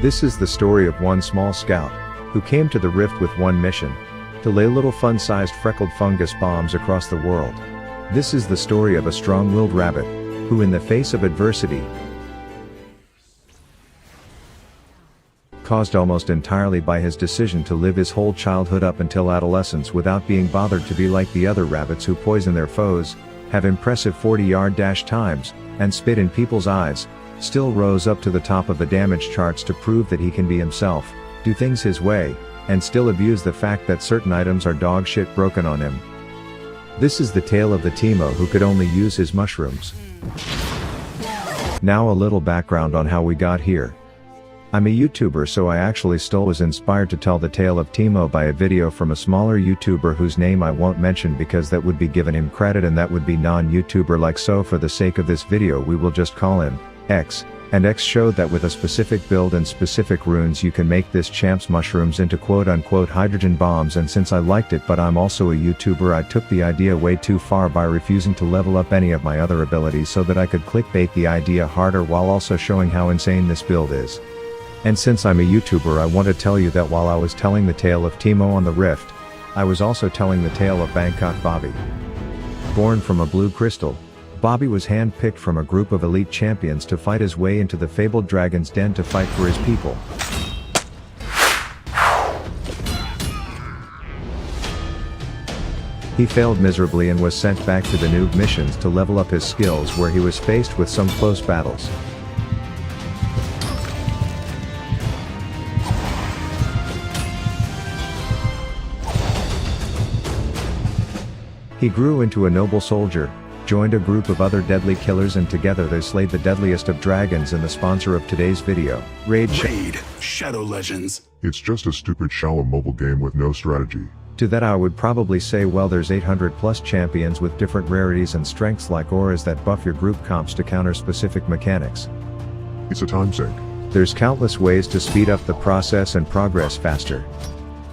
This is the story of one small scout, who came to the rift with one mission, to lay little fun-sized freckled fungus bombs across the world. This is the story of a strong-willed rabbit, who in the face of adversity, caused almost entirely by his decision to live his whole childhood up until adolescence without being bothered to be like the other rabbits who poison their foes, have impressive 40-yard dash times, and spit in people's eyes, still rose up to the top of the damage charts to prove that he can be himself, do things his way, and still abuse the fact that certain items are dog shit broken on him. This is the tale of the Teemo who could only use his mushrooms. Now a little background on how we got here. I'm a YouTuber, so I actually still was inspired to tell the tale of Teemo by a video from a smaller YouTuber whose name I won't mention because that would be giving him credit and that would be non-YouTuber like, so for the sake of this video we will just call him X, and X showed that with a specific build and specific runes you can make this champ's mushrooms into quote-unquote hydrogen bombs, and since I liked it but I'm also a YouTuber, I took the idea way too far by refusing to level up any of my other abilities so that I could clickbait the idea harder while also showing how insane this build is. And since I'm a YouTuber, I want to tell you that while I was telling the tale of Teemo on the Rift, I was also telling the tale of Bangkok Bobby. Born from a blue crystal, Bobby was hand-picked from a group of elite champions to fight his way into the fabled dragon's den to fight for his people. He failed miserably and was sent back to the noob missions to level up his skills, where he was faced with some close battles. He grew into a noble soldier, joined a group of other deadly killers, and together they slayed the deadliest of dragons and the sponsor of today's video, Raid Shadow Legends. It's just a stupid shallow mobile game with no strategy. To that I would probably say, well, there's 800 plus champions with different rarities and strengths like auras that buff your group comps to counter specific mechanics. It's a time sink. There's countless ways to speed up the process and progress faster.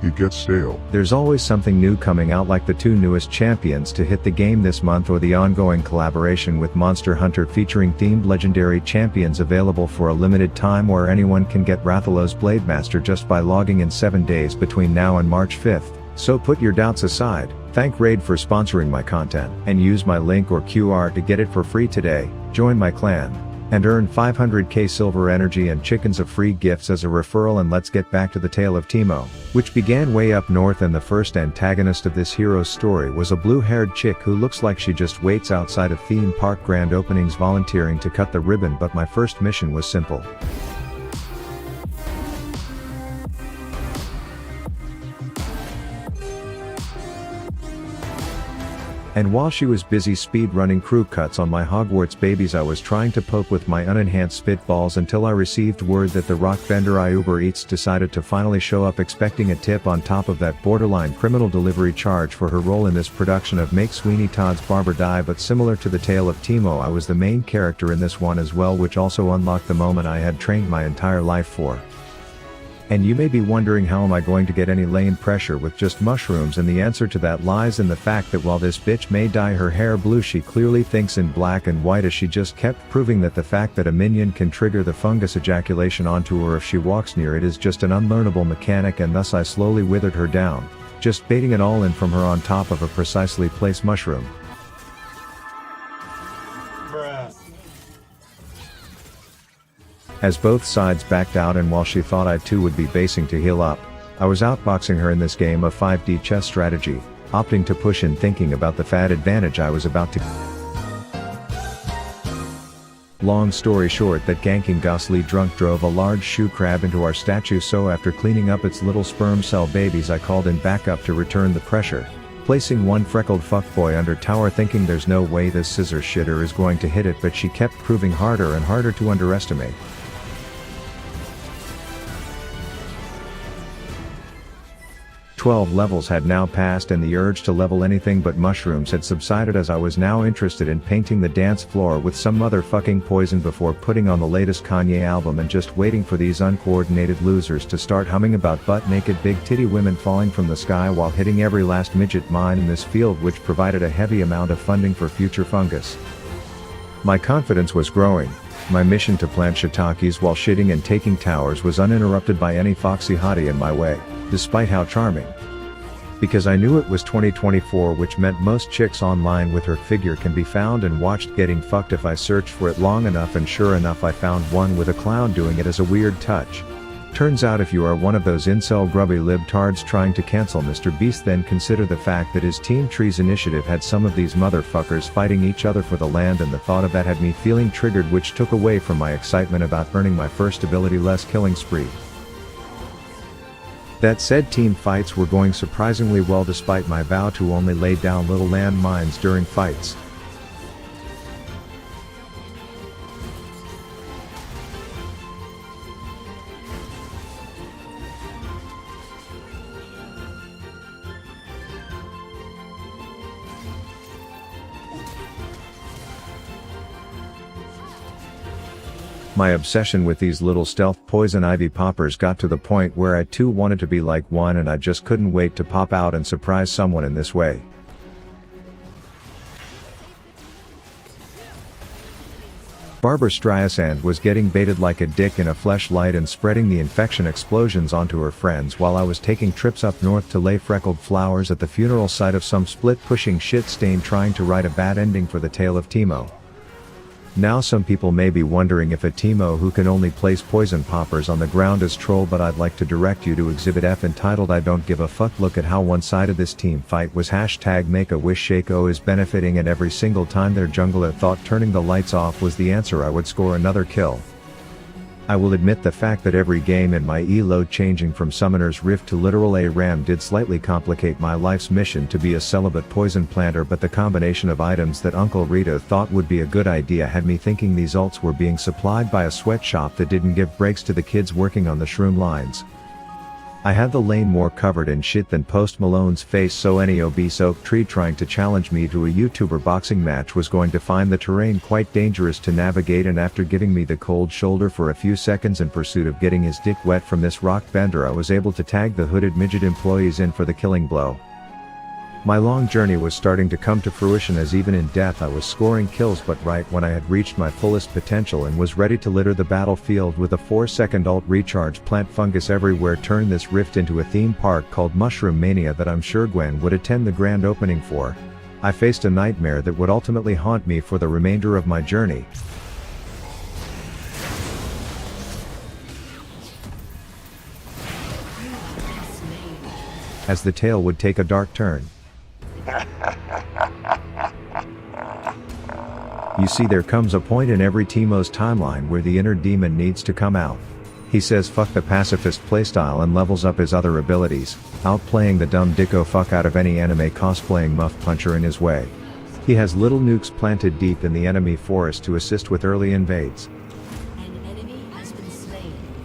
It gets stale. There's always something new coming out, like the 2 newest champions to hit the game this month, or the ongoing collaboration with Monster Hunter featuring themed legendary champions available for a limited time, where anyone can get Rathalos Blademaster just by logging in 7 days between now and March 5th. So put your doubts aside, thank Raid for sponsoring my content, and use my link or QR to get it for free today, join my clan, and earn 500k silver energy and chickens of free gifts as a referral. And let's get back to the tale of Teemo, which began way up north, and the first antagonist of this hero's story was a blue-haired chick who looks like she just waits outside of theme park grand openings volunteering to cut the ribbon. But my first mission was simple. And while she was busy speed-running crew cuts on my Hogwarts babies, I was trying to poke with my unenhanced spitballs until I received word that the rock vendor Uber Eats decided to finally show up, expecting a tip on top of that borderline criminal delivery charge for her role in this production of Make Sweeney Todd's Barber Die. But similar to the tale of Teemo, I was the main character in this one as well, which also unlocked the moment I had trained my entire life for. And you may be wondering, how am I going to get any lane pressure with just mushrooms? And the answer to that lies in the fact that while this bitch may dye her hair blue, she clearly thinks in black and white, as she just kept proving that the fact that a minion can trigger the fungus ejaculation onto her if she walks near it is just an unlearnable mechanic, and thus I slowly withered her down, just baiting it all in from her on top of a precisely placed mushroom. As both sides backed out, and while she thought I too would be basing to heal up, I was outboxing her in this game of 5D chess strategy, opting to push in, thinking about the fat advantage I was about to. Long story short, that ganking ghastly drunk drove a large shoe crab into our statue, so after cleaning up its little sperm cell babies, I called in backup to return the pressure, placing one freckled fuckboy under tower, thinking there's no way this scissor shitter is going to hit it, but she kept proving harder and harder to underestimate. 12 levels had now passed, and the urge to level anything but mushrooms had subsided, as I was now interested in painting the dance floor with some motherfucking poison before putting on the latest Kanye album, and just waiting for these uncoordinated losers to start humming about butt-naked big titty women falling from the sky while hitting every last midget mine in this field, which provided a heavy amount of funding for future fungus. My confidence was growing, My mission to plant shiitakes while shitting and taking towers was uninterrupted by any foxy hottie in my way, despite how charming. Because I knew it was 2024, which meant most chicks online with her figure can be found and watched getting fucked if I searched for it long enough, and sure enough I found one with a clown doing it as a weird touch. Turns out if you are one of those incel grubby libtards trying to cancel Mr. Beast, then consider the fact that his Team Trees initiative had some of these motherfuckers fighting each other for the land, and the thought of that had me feeling triggered, which took away from my excitement about earning my first ability-less killing spree. That said, team fights were going surprisingly well despite my vow to only lay down little land mines during fights. My obsession with these little stealth poison ivy poppers got to the point where I too wanted to be like one, and I just couldn't wait to pop out and surprise someone in this way. Barbara Streisand was getting baited like a dick in a fleshlight and spreading the infection explosions onto her friends while I was taking trips up north to lay freckled flowers at the funeral site of some split-pushing shit stain trying to write a bad ending for the tale of Teemo. Now some people may be wondering if a Teemo who can only place poison poppers on the ground is troll, but I'd like to direct you to Exhibit F entitled I Don't Give a Fuck. Look at how one-sided this team fight was. Hashtag Make-A-Wish Shaco is benefiting, and every single time their jungler thought turning the lights off was the answer, I would score another kill. I will admit the fact that every game in my elo changing from Summoner's Rift to literal ARAM did slightly complicate my life's mission to be a celibate poison planter, but the combination of items that Uncle Rita thought would be a good idea had me thinking these ults were being supplied by a sweatshop that didn't give breaks to the kids working on the shroom lines. I had the lane more covered in shit than Post Malone's face, so any obese oak tree trying to challenge me to a YouTuber boxing match was going to find the terrain quite dangerous to navigate, and after giving me the cold shoulder for a few seconds in pursuit of getting his dick wet from this rock bender, I was able to tag the hooded midget employees in for the killing blow. My long journey was starting to come to fruition, as even in death I was scoring kills, but right when I had reached my fullest potential and was ready to litter the battlefield with a 4-second ult recharge, plant fungus everywhere, turn this rift into a theme park called Mushroom Mania that I'm sure Gwen would attend the grand opening for. I faced a nightmare that would ultimately haunt me for the remainder of my journey. As the tale would take a dark turn. You see, there comes a point in every Teemo's timeline where the inner demon needs to come out. He says fuck the pacifist playstyle and levels up his other abilities, outplaying the dumb dicko fuck out of any anime cosplaying muff puncher in his way. He has little nukes planted deep in the enemy forest to assist with early invades.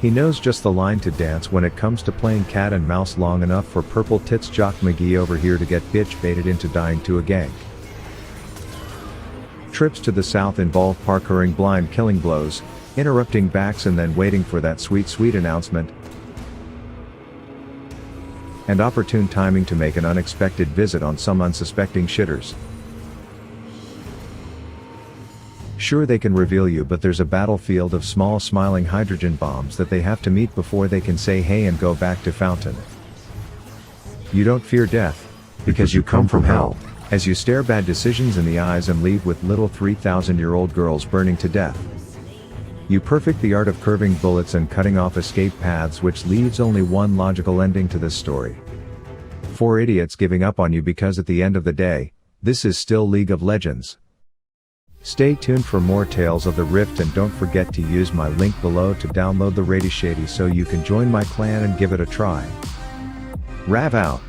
He knows just the line to dance when it comes to playing cat and mouse long enough for Purple Tits Jock McGee over here to get bitch baited into dying to a gank. Trips to the south involve parkouring blind killing blows, interrupting backs and then waiting for that sweet announcement, and opportune timing to make an unexpected visit on some unsuspecting shitters. Sure, they can reveal you, but there's a battlefield of small smiling hydrogen bombs that they have to meet before they can say hey and go back to Fountain. You don't fear death, because you come from hell, as you stare bad decisions in the eyes and leave with little 3,000-year-old girls burning to death. You perfect the art of curving bullets and cutting off escape paths, which leaves only one logical ending to this story. 4 idiots giving up on you, because at the end of the day, this is still League of Legends. Stay tuned for more tales of the Rift, and don't forget to use my link below to download the Rady Shady so you can join my clan and give it a try. Rav out.